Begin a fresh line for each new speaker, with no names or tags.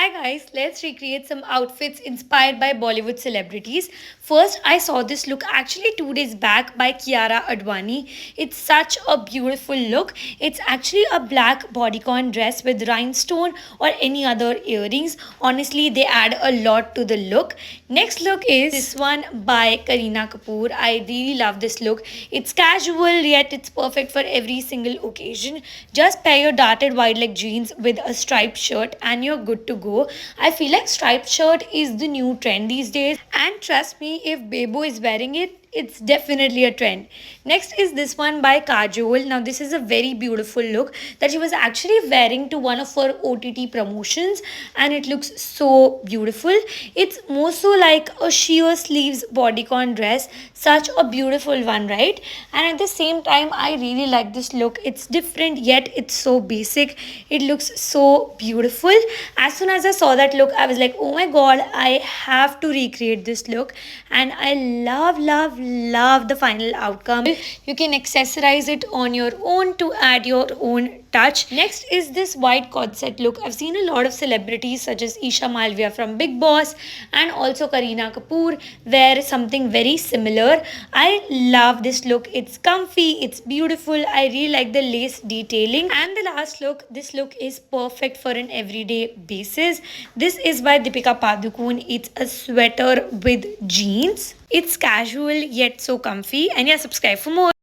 Hi guys, let's recreate some outfits inspired by Bollywood celebrities. First, I saw this look actually 2 days back by Kiara Advani. It's such a beautiful look. It's actually a black bodycon dress with rhinestone or any other earrings. Honestly, they add a lot to the look. Next look is this one by Kareena Kapoor. I really love this look. It's casual yet it's perfect for every single occasion. Just pair your darted wide leg jeans with a striped shirt and you're good to go. I feel like striped shirt is the new trend these days, and trust me, if Bebo is wearing it, it's definitely a trend. Next is this one by Kajol. Now, this is a very beautiful look that she was actually wearing to one of her OTT promotions, and it looks so beautiful. It's more so like a sheer sleeves bodycon dress, such a beautiful one, right? And at the same time, I really like this look. It's different yet it's so basic. It looks so beautiful. As soon as I saw that look, I was like, oh my god, I have to recreate this look, and I love the final outcome. You can accessorize it on your own to add your own touch. Next is this white corset look. I've seen a lot of celebrities such as Isha Malviya from Big Boss and also Kareena Kapoor wear something very similar. I love this look. It's comfy, it's beautiful. I really like the lace detailing. And the last look, this look is perfect for an everyday basis. This is by Deepika Padukone. It's a sweater with jeans. It's casual yet so comfy. And yeah, subscribe for more.